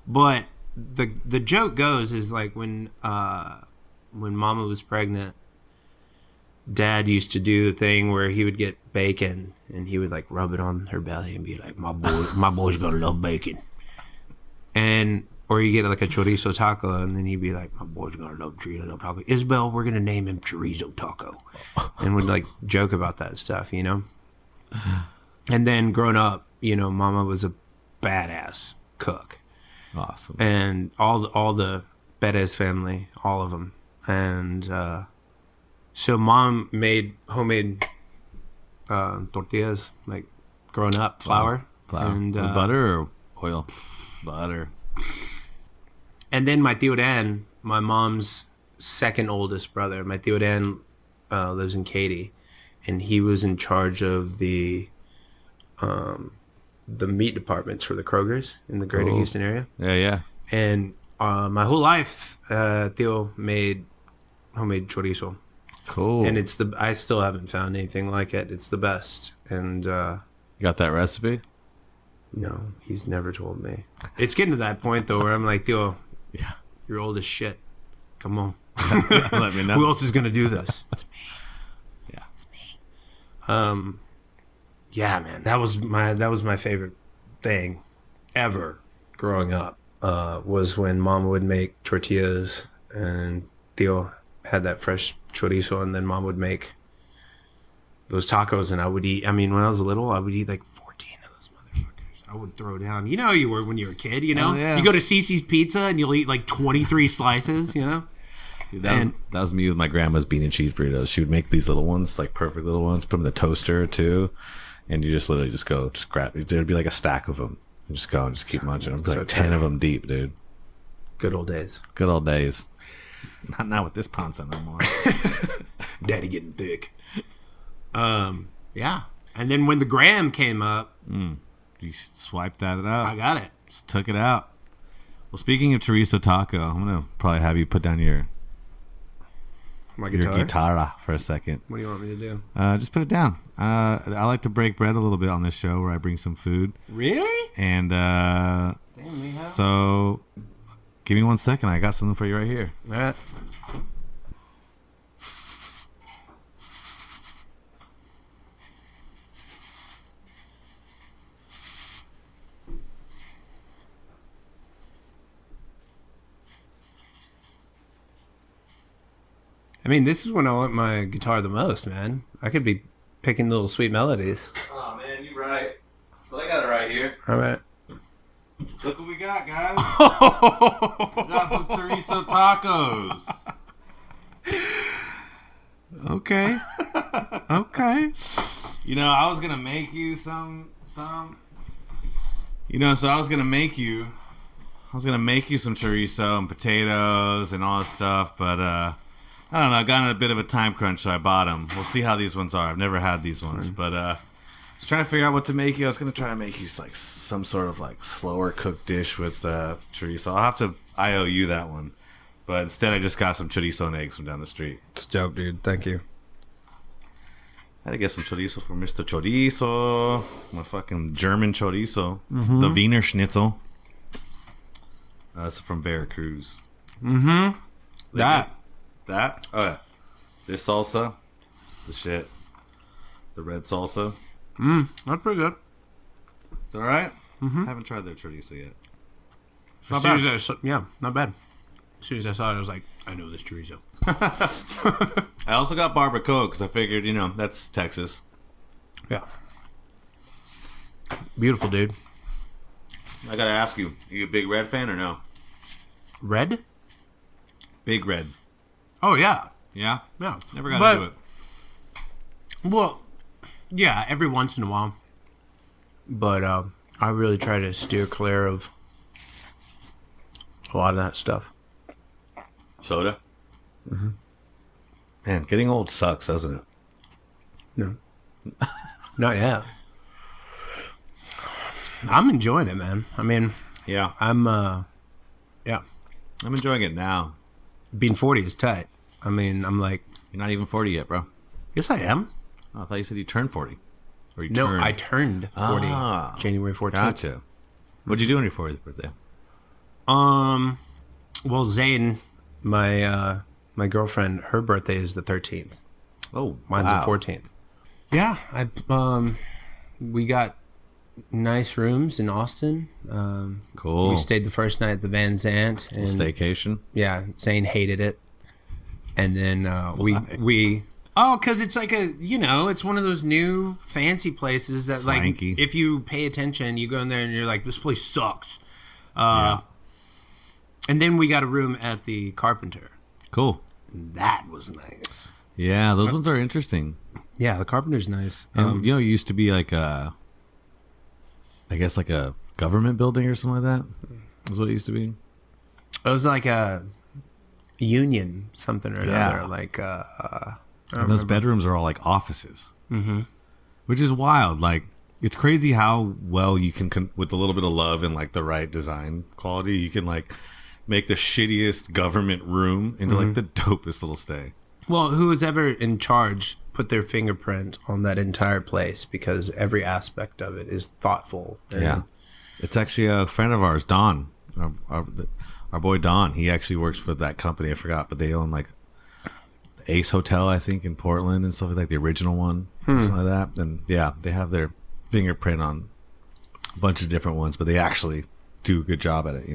But the joke goes is like when Mama was pregnant, Dad used to do the thing where he would get bacon and he would like rub it on her belly and be like, my boy's gonna love bacon. Or you get like a chorizo taco and then he'd be like, my boy's gonna love chorizo taco. Isabel, we're gonna name him Chorizo Taco. And would like joke about that stuff, you know? And then growing up, Mama was a badass cook. Awesome. And all the Perez family, all of them. And so Mom made homemade tortillas, like growing up, flour. And with butter or oil? Butter. And then my Tío Dan, my mom's second oldest brother, my Tío Dan lives in Katy, and he was in charge of the meat departments for the Kroger's in the greater Houston area. Yeah. And my whole life, Tío made homemade chorizo. Cool. And I still haven't found anything like it. It's the best. And you got that recipe? no, he's never told me. It's getting to that point though where I'm like, Tío, Yeah. you're old as shit. Come on. Let me know. Who else is gonna do this? It's me. Yeah. It's me. Yeah, man. That was my favorite thing ever growing up. Was when Mom would make tortillas and Tío had that fresh chorizo, and then Mom would make those tacos, and I would eat. I mean, when I was little, I would eat like 14 of those motherfuckers. I would throw down. You know how you were when you were a kid, Oh, yeah. You go to Cece's Pizza and you'll eat like 23 slices, Dude, that was me with my grandma's bean and cheese burritos. She would make these little ones, like perfect little ones, put them in the toaster too, and you just literally just grab. There'd be like a stack of them. You just go and just keep munching them. Like 10 of them deep, dude. Good old days. Good old days. Not with this panza no more. Daddy getting thick. Yeah. And then when the gram came up, You swiped that out. I got it. Just took it out. Well, speaking of chorizo taco, I'm gonna probably have you put down your My guitarra for a second. What do you want me to do? Just put it down. I like to break bread a little bit on this show where I bring some food. Really? And so give me 1 second. I got something for you right here. All right. I mean, this is when I want my guitar the most, man. I could be picking little sweet melodies. Oh man, you're right. But I got it right here. All right. Look what we got, guys. We got some chorizo tacos. Okay. Okay. I was gonna make you some. So I was gonna make you some chorizo and potatoes and all this stuff, but I don't know. I got in a bit of a time crunch, so I bought them. We'll see how these ones are. I've never had these ones, but I was trying to figure out what to make you. I was gonna try to make you like some sort of like slower cooked dish with chorizo. I'll have to IOU that one, but instead I just got some chorizo and eggs from down the street. It's dope, dude. Thank you. I had to get some chorizo for Mr. Chorizo, my fucking German chorizo, the Wiener Schnitzel. That's from Veracruz. That. Oh yeah, this salsa, the shit, the red salsa. That's pretty good. It's all right. Haven't tried their chorizo yet. Not bad. Yeah, not bad. As soon as I saw it, I was like, I know this chorizo. I also got barbacoa because I figured, that's Texas. Yeah. Beautiful, dude. I gotta ask you, are you a Big Red fan or no? Red? Big Red. Oh, yeah. Yeah? Yeah. Never got into it. Well, yeah, every once in a while. But I really try to steer clear of a lot of that stuff. Soda? Man, getting old sucks, doesn't it? No. Not yet. I'm enjoying it, man. I mean, Yeah. I'm enjoying it now. being 40 is tight. I mean, I'm like, You're not even 40 yet, bro. yes, I am. Oh, I thought you said you turned 40. Or you No, turned. I turned 40 January 14th. Gotcha. What'd you do on your 40th birthday? Well, Zane, my girlfriend, her birthday is the 13th. Oh, Mine's the 14th. Yeah, we got nice rooms in Austin. Cool. We stayed the first night at the Van Zant, and Staycation. yeah, Zane hated it. And then we Oh, because it's like it's one of those new fancy places that Swanky. like if you pay attention, you go in there and you're like, this place sucks. Yeah. And then we got a room at the Carpenter. Cool. That was nice. Yeah, those ones are interesting. Yeah, the Carpenter's nice. And, it used to be like I guess like a government building or something like that. Is what it used to be. It was like a union something or Yeah. another. Like And those bedrooms are all like offices, which is wild. Like, it's crazy how well you can, with a little bit of love and like the right design quality, you can like make the shittiest government room into like the dopest little stay. Well, who was ever in charge put their fingerprint on that entire place because every aspect of it is thoughtful. And Yeah, it's actually a friend of ours, Don, our boy Don. He actually works for that company. I forgot, but they own like Ace Hotel, I think, in Portland and stuff like that, the original one, something like that. And yeah, they have their fingerprint on a bunch of different ones, but they actually do a good job at it,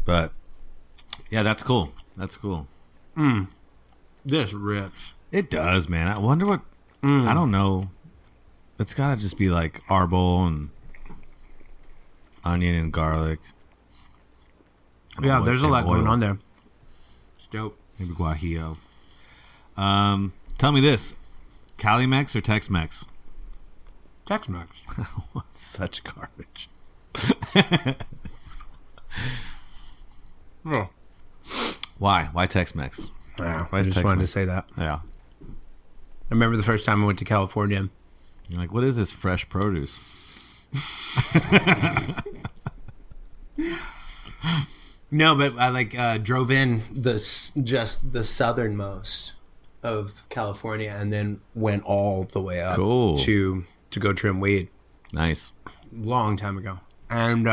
But yeah, that's cool. That's cool. This rips. It does, man. I wonder what. I don't know. It's gotta just be like arbol and onion and garlic. Yeah, there's a lot going on there. It's dope. Maybe guajillo. Tell me this: Cali-Mex or Tex-Mex? Tex-Mex. Such garbage. Oh. Why? Why Tex-Mex? Yeah, Why I is just Tex-Mex? wanted to say that. Yeah. I remember the first time I went to California. You're like, what is this fresh produce? No, but I drove in just the southernmost of California and then went all the way up Cool. to go trim weed. Nice. Long time ago. And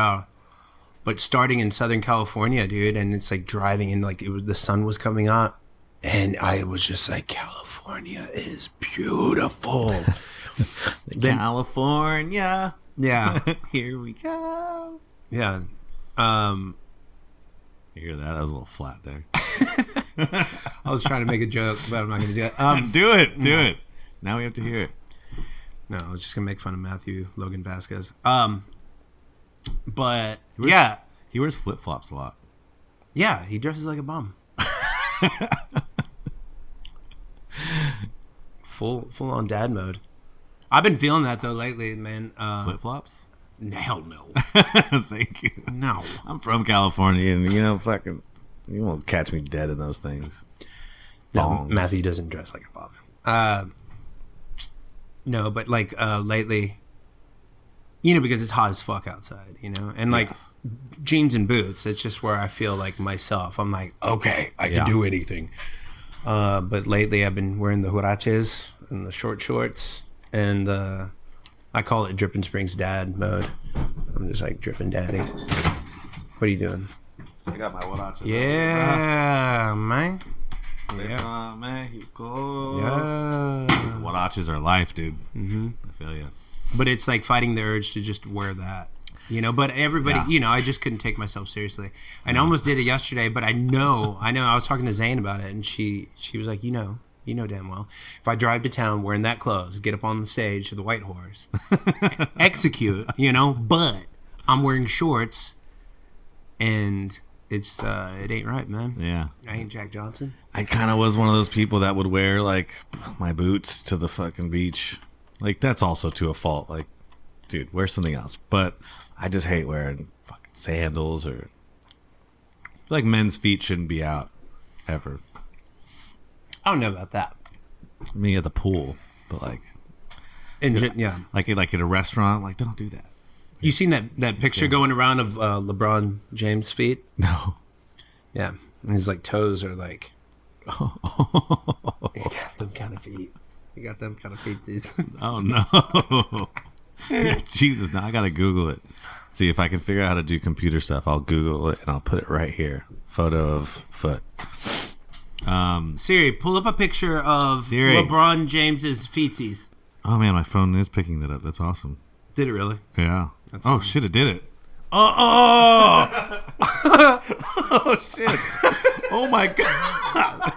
but starting in Southern California, dude, and it's like driving in, like the sun was coming up, and I was just like, California is beautiful. Then- California. Yeah, Here we go. yeah. You hear that? I was a little flat there. I was trying to make a joke, but I'm not going to do it. Do it. Do it. Now we have to hear it. No, I was just gonna make fun of Matthew Logan Vasquez. But yeah, He wears flip-flops a lot. yeah, he dresses like a bum. full on dad mode. I've been feeling that though lately, man. Flip-flops? Hell no, Thank you. no. I'm from California, and fucking, you won't catch me dead in those things. No, Bongs. Matthew doesn't dress like a bum. No, but lately, because it's hot as fuck outside, and like Yes. jeans and boots. It's just where I feel like myself. I'm like, okay, I Yeah. can do anything. But lately, I've been wearing the huaraches and the short shorts, and I call it Drippin' Springs dad mode. I'm just like dripping daddy. What are you doing? I got my huaraches. Yeah, man. Yeah. Mexico. Yeah. Huaraches are life, dude. Mm-hmm. I feel you. But it's like fighting the urge to just wear that, But everybody, Yeah. I just couldn't take myself seriously. I almost did it yesterday, but I know. I was talking to Zane about it, and she was like, you know damn well, if I drive to town wearing that clothes, get up on the stage to the White Horse, execute, but I'm wearing shorts, and it's it ain't right, man. Yeah. I ain't Jack Johnson. I kind of was one of those people that would wear like my boots to the fucking beach. Like, that's also to a fault. Like, dude, wear something else. But I just hate wearing fucking sandals or like men's feet shouldn't be out ever. I don't know about that. I mean, at the pool, but like Yeah. like at a restaurant, like don't do that. You seen that picture going around of LeBron James' feet? No. Yeah. And his toes are like. You got them kind of feet. You got them kind of feetsies. Oh no. Jesus, now I gotta Google it. See if I can figure out how to do computer stuff. I'll Google it and I'll put it right here. Photo of foot. Siri, pull up a picture of Siri. LeBron James's feetsies. Oh man, my phone is picking that up. That's awesome. Did it really? Yeah. That's Oh funny. shit, it did it. Oh shit. Oh my god.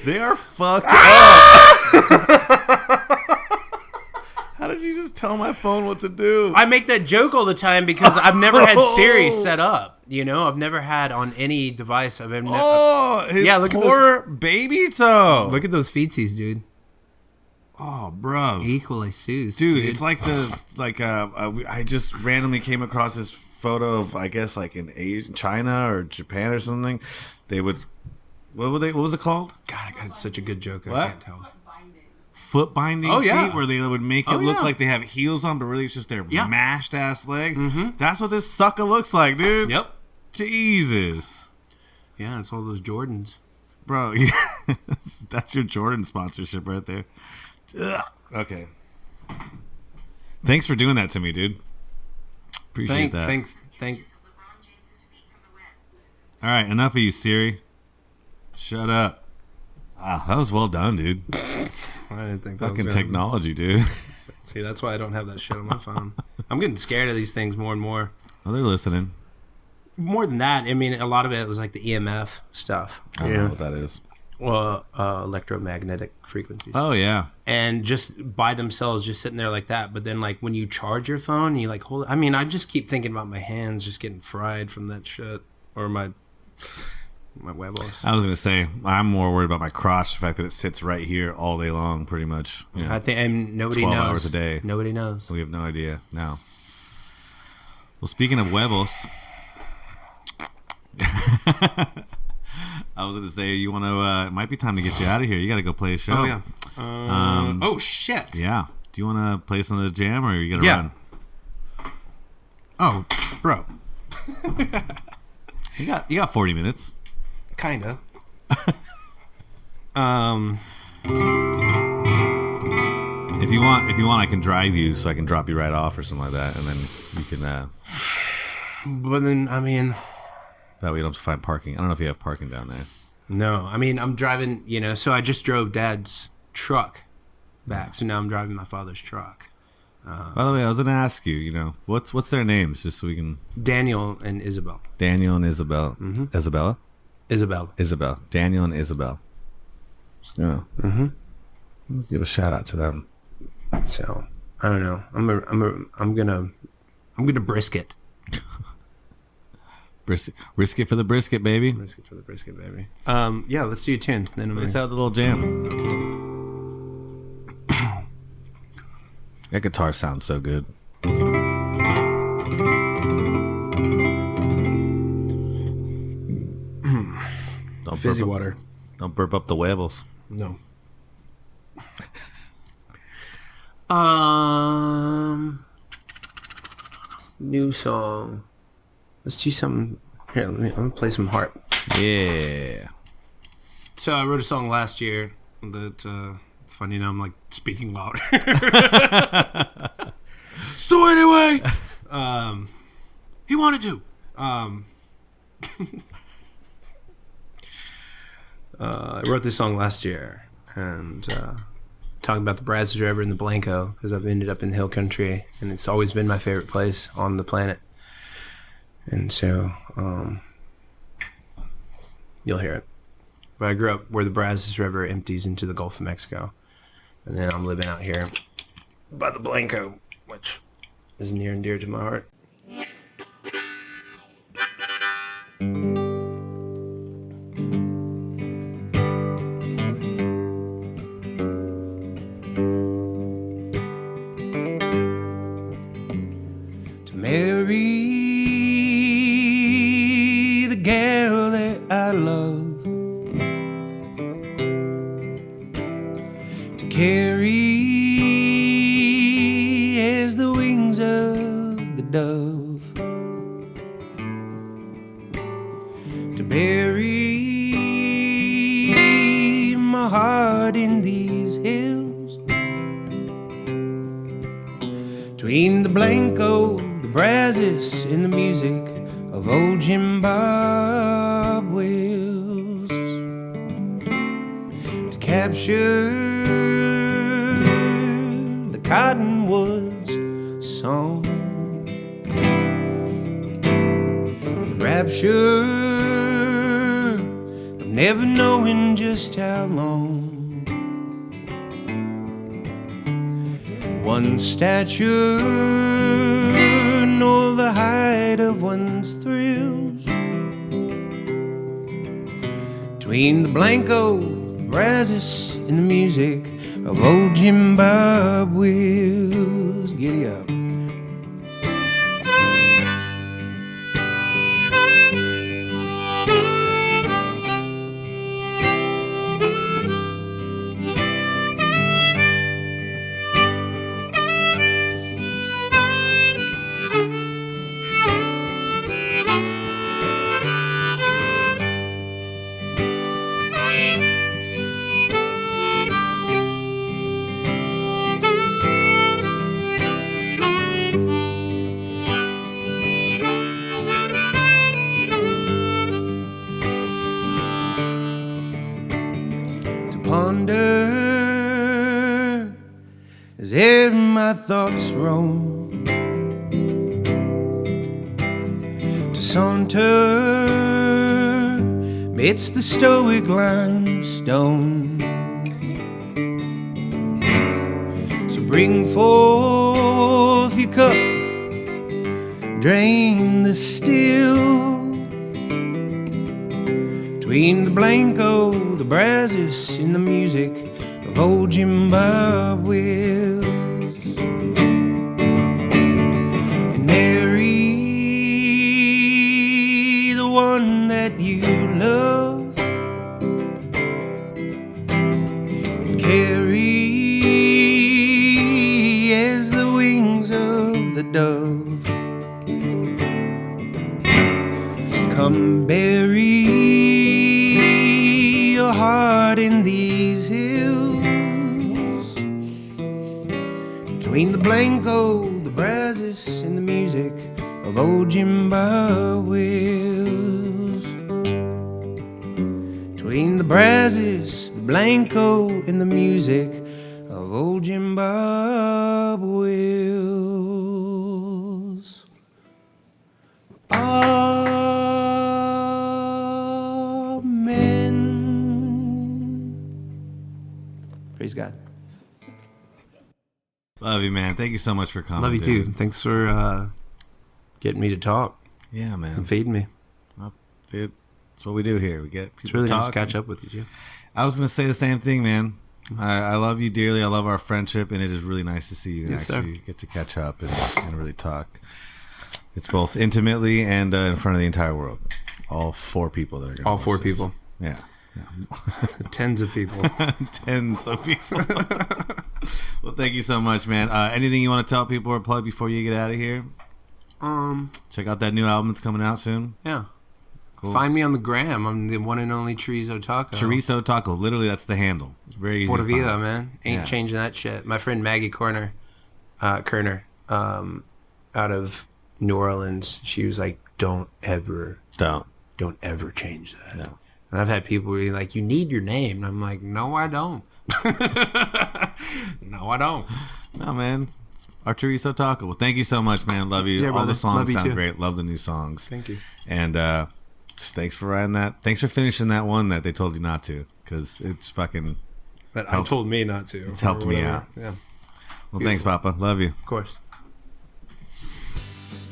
They are fucked up. How did you just tell my phone what to do? I make that joke all the time because I've never had Siri set up. You know, I've never had on any device. His look poor at baby toe. Look at those feetsies, dude. Oh, bro. Equally Sue's, dude. It's like I just randomly came across this photo of, I guess, like in Asia, China or Japan or something. They would, what was it called? God, I got such a good joke. What? I can't tell. Foot binding feet, where they would make it look like they have heels on, but really it's just their mashed ass leg. Mm-hmm. That's what this sucker looks like, dude. Yep. Jesus. Yeah, it's all those Jordans. Bro, that's your Jordan sponsorship right there. Ugh. Okay. Thanks for doing that to me, dude. Appreciate that. Thanks. All right, enough of you, Siri. Shut up. Wow, that was well done, dude. I didn't think that fucking was technology, dude. See, that's why I don't have that shit on my phone. I'm getting scared of these things more and more. Oh, they're listening. More than that, I mean, a lot of it was like the EMF stuff. I don't know what that is. Well, electromagnetic frequencies. Oh, yeah. And just by themselves, just sitting there like that. But then, like, when you charge your phone, you like hold it. I mean, I just keep thinking about my hands just getting fried from that shit, or my huevos. I was gonna say I'm more worried about my crotch, the fact that it sits right here all day long, pretty much. Yeah. I think, and nobody 12 knows. hours a day. Nobody knows. We have no idea. No. Well, speaking of huevos, I was gonna say you want to. It might be time to get you out of here. You got to go play a show. Oh yeah. Oh shit. Yeah. Do you want to play some of the jam, or you gotta run? Oh, bro. You got 40 minutes. Kinda. If you want, I can drive you, so I can drop you right off or something like that, and then you can. But then, I mean, that way you don't have to find parking. I don't know if you have parking down there. No, I mean, I'm driving. You know, so I just drove Dad's truck back, so now I'm driving my father's truck. By the way, I was gonna ask you. You know, what's their names, just so we can. Daniel and Isabel. Daniel and Isabel. Mm-hmm. Isabella. Isabel. Daniel and Isabel. Yeah. Mm-hmm. Give a shout out to them. So I don't know. I'm gonna brisket. Risk it for the brisket, baby. Risk it for the brisket, baby. Yeah, let's do a tune. Then let's have the little jam. That guitar sounds so good. Fizzy water. Don't burp up the huevos. No. New song. Let's do some. Here, I'm gonna play some harp. Yeah. So I wrote a song last year that. It's funny now. I'm like speaking louder. So anyway, he wanted to. I wrote this song last year, and talking about the Brazos River and the Blanco, because I've ended up in the hill country, and it's always been my favorite place on the planet. And so you'll hear it. But I grew up where the Brazos River empties into the Gulf of Mexico, and then I'm living out here by the Blanco, which is near and dear to my heart. To marry the girl that I love, to carry as the wings of the dove, to bury my heart in these hills, between the Blanco, the Brazos, and the music of old Jim Bob Wills, to capture the cottonwoods song, the rapture of never knowing just how long. One's stature nor the height of one's thrills. Between the Blanco, the Brazos, and the music of old Jim Bob Wills. Giddy up. Ponder as ever my thoughts roam, to saunter midst the stoic limestone. So bring forth your cup, drain the still. Between the Blanco, the Brazos, and the music of old Jim Bob Wills. And marry the one that you love, and carry as the wings of the dove. Come bury your heart in these hills, between the Blanco, the Brazos, and the music of old Jim Bob Wills. Between the Brazos, the Blanco, and the music of old Jim Bob Wills. Praise God. Love you, man. Thank you so much for coming. Love you dude. too. Thanks for getting me to talk Yeah, man. and feeding me. Well, dude, that's what we do here. We get people It's really to nice talk. to catch up with you, Jim. I was going to say the same thing, man. I love you dearly. I love our friendship, and it is really nice to see you and Yes, actually get to catch up and really talk. It's both intimately and in front of the entire world. All four people that are going to All four people. Yeah. Tens of people. Tens of people. Well, thank you so much, man. Anything you want to tell people or plug before you get out of here? Check out that new album that's coming out soon. Yeah. Cool. Find me on the gram. I'm the one and only Chorizo Taco. Chorizo Taco. Literally, that's the handle. It's very easy Pura to find. vida, man. Ain't Yeah. changing that shit. My friend Maggie Kerner, out of New Orleans, she was like, don't ever change that. No. And I've had people be like, you need your name. And I'm like, no, I don't. No, I don't. No, man. It's our Chorizo Taco. Well, thank you so much, man. Love you. Yeah, All brother. the songs Love you sound too. great. Love the new songs. Thank you. And thanks for writing that. Thanks for finishing that one that they told you not to, because it's fucking. That helped- told me not to. It's helped or me whatever. out. Yeah, Well, thanks, Papa. Love you. of course.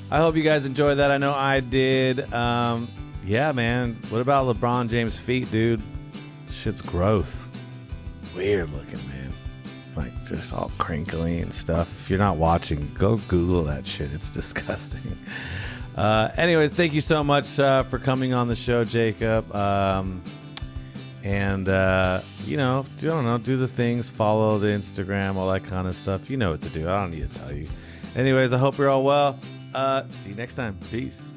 I hope you guys enjoyed that. I know I did. Yeah, man. What about LeBron James' feet, dude? Shit's gross. Weird looking, man. Like, just all crinkly and stuff. If you're not watching, go Google that shit. It's disgusting. Anyways, thank you so much for coming on the show, Jacob. And, you know, I don't know, do the things, follow the Instagram, all that kind of stuff. You know what to do. I don't need to tell you. Anyways, I hope you're all well. See you next time. Peace.